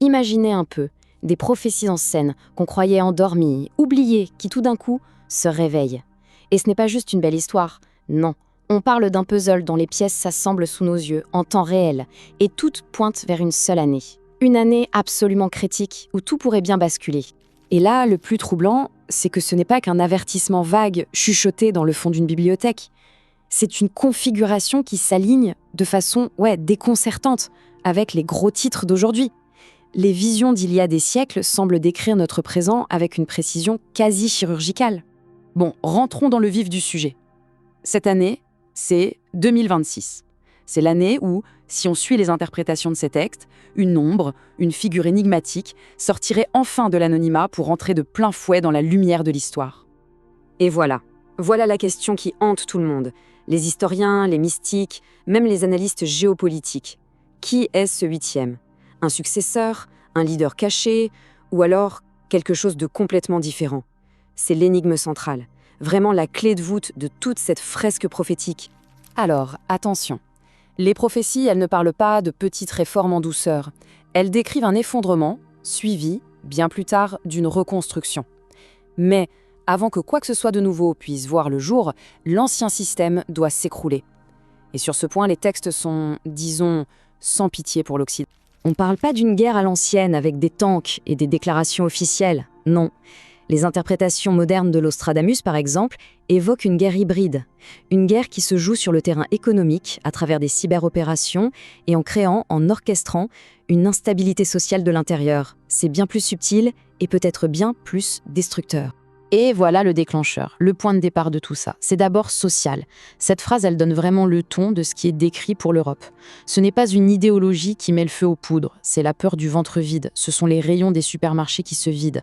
Imaginez un peu, des prophéties en scène qu'on croyait endormies, oubliées, qui tout d'un coup se réveillent. Et ce n'est pas juste une belle histoire, non. On parle d'un puzzle dont les pièces s'assemblent sous nos yeux, en temps réel, et toutes pointent vers une seule année. Une année absolument critique, où tout pourrait bien basculer. Et là, le plus troublant, c'est que ce n'est pas qu'un avertissement vague chuchoté dans le fond d'une bibliothèque. C'est une configuration qui s'aligne de façon, déconcertante avec les gros titres d'aujourd'hui. Les visions d'il y a des siècles semblent décrire notre présent avec une précision quasi chirurgicale. Bon, rentrons dans le vif du sujet. Cette année, c'est 2026. C'est l'année où, si on suit les interprétations de ces textes, une ombre, une figure énigmatique, sortirait enfin de l'anonymat pour entrer de plein fouet dans la lumière de l'histoire. Et voilà la question qui hante tout le monde. Les historiens, les mystiques, même les analystes géopolitiques. Qui est ce huitième ? Un successeur, un leader caché, ou alors quelque chose de complètement différent. C'est l'énigme centrale, vraiment la clé de voûte de toute cette fresque prophétique. Alors, attention. Les prophéties, elles ne parlent pas de petites réformes en douceur. Elles décrivent un effondrement, suivi, bien plus tard, d'une reconstruction. Mais, avant que quoi que ce soit de nouveau puisse voir le jour, l'ancien système doit s'écrouler. Et sur ce point, les textes sont, disons, sans pitié pour l'Occident. On ne parle pas d'une guerre à l'ancienne avec des tanks et des déclarations officielles, non. Les interprétations modernes de l'Ostradamus, par exemple, évoquent une guerre hybride. Une guerre qui se joue sur le terrain économique, à travers des cyberopérations et en orchestrant, une instabilité sociale de l'intérieur. C'est bien plus subtil et peut-être bien plus destructeur. Et voilà le déclencheur, le point de départ de tout ça. C'est d'abord social. Cette phrase, elle donne vraiment le ton de ce qui est décrit pour l'Europe. Ce n'est pas une idéologie qui met le feu aux poudres, c'est la peur du ventre vide. Ce sont les rayons des supermarchés qui se vident.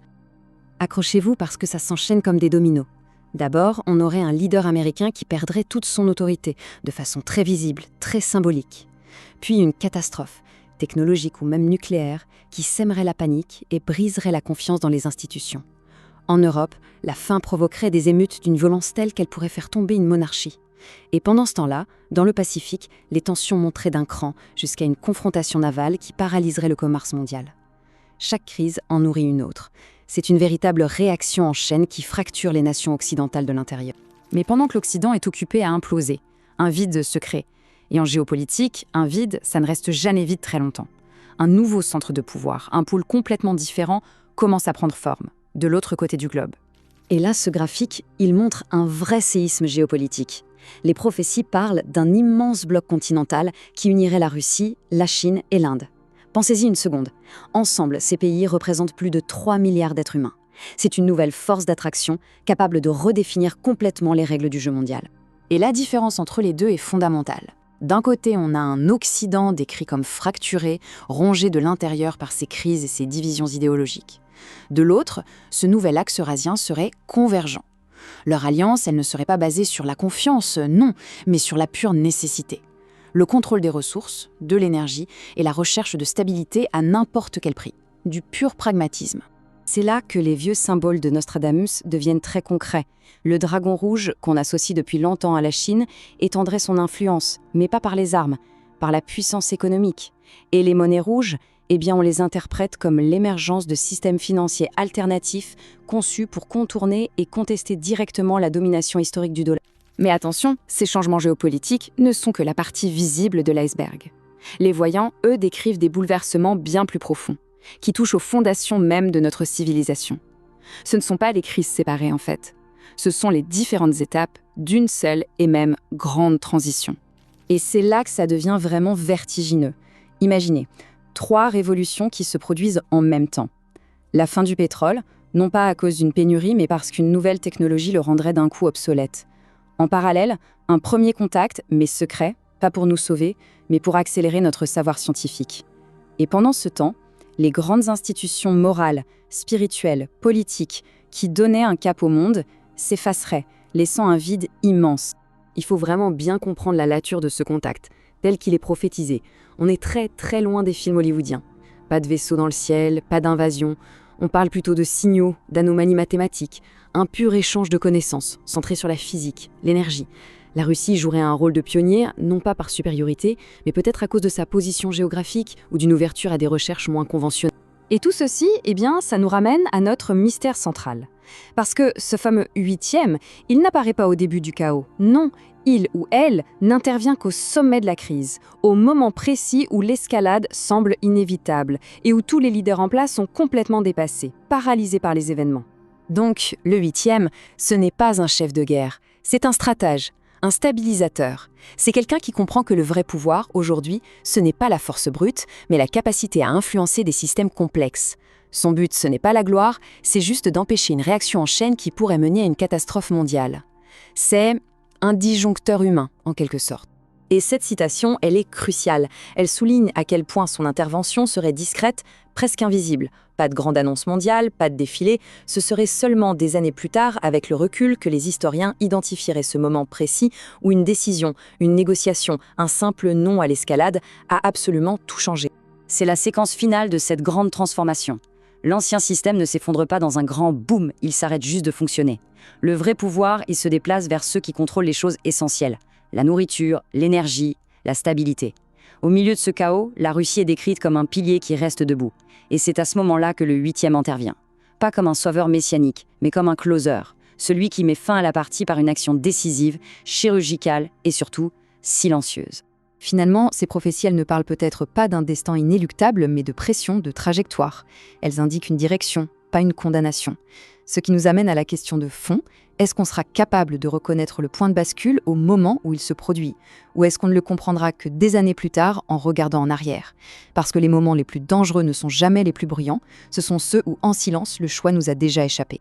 Accrochez-vous parce que ça s'enchaîne comme des dominos. D'abord, on aurait un leader américain qui perdrait toute son autorité, de façon très visible, très symbolique. Puis une catastrophe, technologique ou même nucléaire, qui sèmerait la panique et briserait la confiance dans les institutions. En Europe, la faim provoquerait des émeutes d'une violence telle qu'elle pourrait faire tomber une monarchie. Et pendant ce temps-là, dans le Pacifique, les tensions monteraient d'un cran jusqu'à une confrontation navale qui paralyserait le commerce mondial. Chaque crise en nourrit une autre. C'est une véritable réaction en chaîne qui fracture les nations occidentales de l'intérieur. Mais pendant que l'Occident est occupé à imploser, un vide se crée. Et en géopolitique, un vide, ça ne reste jamais vide très longtemps. Un nouveau centre de pouvoir, un pôle complètement différent, commence à prendre forme, de l'autre côté du globe. Et là, ce graphique, il montre un vrai séisme géopolitique. Les prophéties parlent d'un immense bloc continental qui unirait la Russie, la Chine et l'Inde. Pensez-y une seconde. Ensemble, ces pays représentent plus de 3 milliards d'êtres humains. C'est une nouvelle force d'attraction capable de redéfinir complètement les règles du jeu mondial. Et la différence entre les deux est fondamentale. D'un côté, on a un Occident décrit comme fracturé, rongé de l'intérieur par ses crises et ses divisions idéologiques. De l'autre, ce nouvel axe eurasien serait convergent. Leur alliance, elle ne serait pas basée sur la confiance, non, mais sur la pure nécessité. Le contrôle des ressources, de l'énergie et la recherche de stabilité à n'importe quel prix. Du pur pragmatisme. C'est là que les vieux symboles de Nostradamus deviennent très concrets. Le dragon rouge, qu'on associe depuis longtemps à la Chine, étendrait son influence, mais pas par les armes, par la puissance économique. Et les monnaies rouges, on les interprète comme l'émergence de systèmes financiers alternatifs conçus pour contourner et contester directement la domination historique du dollar. Mais attention, ces changements géopolitiques ne sont que la partie visible de l'iceberg. Les voyants, eux, décrivent des bouleversements bien plus profonds, qui touchent aux fondations même de notre civilisation. Ce ne sont pas les crises séparées, en fait. Ce sont les différentes étapes d'une seule et même grande transition. Et c'est là que ça devient vraiment vertigineux. Imaginez, 3 révolutions qui se produisent en même temps. La fin du pétrole, non pas à cause d'une pénurie, mais parce qu'une nouvelle technologie le rendrait d'un coup obsolète. En parallèle, un premier contact, mais secret, pas pour nous sauver, mais pour accélérer notre savoir scientifique. Et pendant ce temps, les grandes institutions morales, spirituelles, politiques, qui donnaient un cap au monde, s'effaceraient, laissant un vide immense. Il faut vraiment bien comprendre la nature de ce contact, tel qu'il est prophétisé. On est très très loin des films hollywoodiens. Pas de vaisseau dans le ciel, pas d'invasion. On parle plutôt de signaux, d'anomalies mathématiques, un pur échange de connaissances, centré sur la physique, l'énergie. La Russie jouerait un rôle de pionnier, non pas par supériorité, mais peut-être à cause de sa position géographique ou d'une ouverture à des recherches moins conventionnelles. Et tout ceci, eh bien, ça nous ramène à notre mystère central. Parce que ce fameux huitième, il n'apparaît pas au début du chaos. Non, il ou elle n'intervient qu'au sommet de la crise, au moment précis où l'escalade semble inévitable et où tous les leaders en place sont complètement dépassés, paralysés par les événements. Donc, le huitième, ce n'est pas un chef de guerre, c'est un stratège, un stabilisateur. C'est quelqu'un qui comprend que le vrai pouvoir, aujourd'hui, ce n'est pas la force brute, mais la capacité à influencer des systèmes complexes. Son but, ce n'est pas la gloire, c'est juste d'empêcher une réaction en chaîne qui pourrait mener à une catastrophe mondiale. C'est un disjoncteur humain, en quelque sorte. Et cette citation, elle est cruciale. Elle souligne à quel point son intervention serait discrète, presque invisible. Pas de grande annonce mondiale, pas de défilé. Ce serait seulement des années plus tard, avec le recul, que les historiens identifieraient ce moment précis où une décision, une négociation, un simple non à l'escalade a absolument tout changé. C'est la séquence finale de cette grande transformation. L'ancien système ne s'effondre pas dans un grand boom, il s'arrête juste de fonctionner. Le vrai pouvoir, il se déplace vers ceux qui contrôlent les choses essentielles. La nourriture, l'énergie, la stabilité. Au milieu de ce chaos, la Russie est décrite comme un pilier qui reste debout. Et c'est à ce moment-là que le huitième intervient. Pas comme un sauveur messianique, mais comme un closer. Celui qui met fin à la partie par une action décisive, chirurgicale et surtout silencieuse. Finalement, ces prophéties, elles ne parlent peut-être pas d'un destin inéluctable, mais de pression, de trajectoire. Elles indiquent une direction, pas une condamnation. Ce qui nous amène à la question de fond, est-ce qu'on sera capable de reconnaître le point de bascule au moment où il se produit? Ou est-ce qu'on ne le comprendra que des années plus tard en regardant en arrière? Parce que les moments les plus dangereux ne sont jamais les plus bruyants, ce sont ceux où, en silence, le choix nous a déjà échappé.